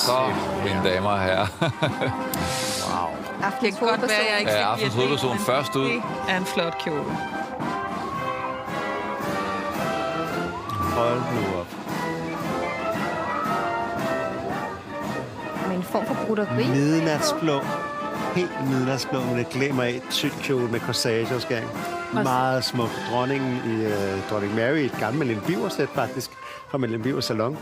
Så, mine damer og herrer. Wow. Det kan godt være, jeg ikke Ja, aftens hovedperson først ud. Det er en flot kjole. Hold nu op. Med en form for broderi. Midnatsblå. Helt midnatsblå med det glimmer af. Tyk kjole med corsageafskæring. Meget smuk. Dronningen i Dronning Mary i et gammelt Malene Biver-sæt faktisk. Fra Malene Bivers salon.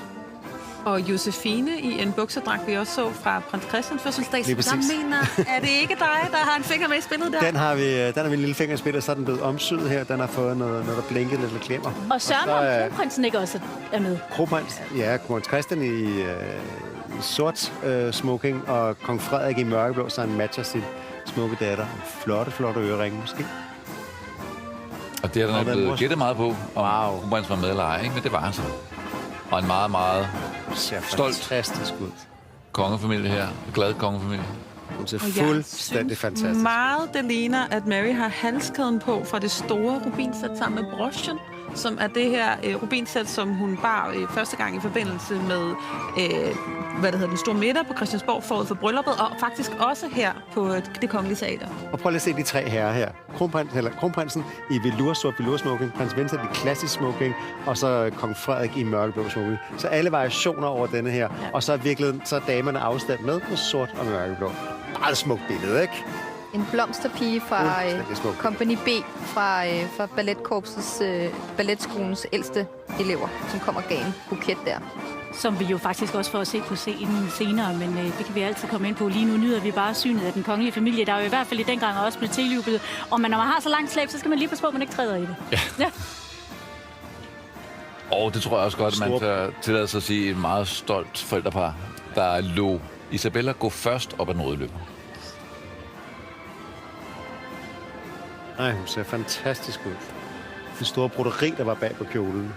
Og Josefine i en buksedragt, vi også så fra prins Christian fødselsdag. Lige præcis. Der mener, er det ikke dig, der har en finger med i spillet der? Den har vi en lille finger i spillet, så er den blevet omsyet her. Den har fået noget der blinket lidt med glimmer. Og sørger man, kronprinsen ikke også er med? Kronprins, ja, kronprins Christian i sort smoking, og kong Frederik i mørkeblå, så han matcher sin smukke datter. Flotte øreringe måske. Og det er der blevet gættet meget på, om kronprins var med eller ej, ikke? Men det var han så. Og en meget, meget stolt fantastisk ud. Kongefamilie her. Glad kongefamilie. Hun ser fuldstændig fantastisk. Meget det ligner, at Mary har halskæden på fra det store rubinsæt sammen med brochen, som er det her rubinsæt, som hun bar første gang i forbindelse med den store middag på Christiansborg forud for brylluppet, og faktisk også her på det kongelige teater. Og prøv lige at se de tre herrer her. Kronprinsen i sort velursmoking, prins Vincent i klassisk smoking, og så kong Frederik i mørkeblå smoking. Så alle variationer over denne her. Ja. Og så er virkelig så er damerne afstemt med på sort og mørkeblå. Meget smukt billede, ikke? En blomsterpige fra Company B fra balletkorpsets, balletskolens ældste elever, som kommer og gav en buket der. Som vi jo faktisk også får at se på scenen senere, men det kan vi altid komme ind på. Lige nu nyder vi bare synet af den kongelige familie. Der er jo i hvert fald i den gang også blevet tiljublet. Og når man har så langt slæb, så skal man lige passe på, at man ikke træder i det. Ja. Og det tror jeg også godt, at man kan tillade sig at sige et meget stolt forældrepar, der lå Isabella gå først op ad den røde løber. Nej, hun ser fantastisk ud. Den store broderi, der var bag på kjolen.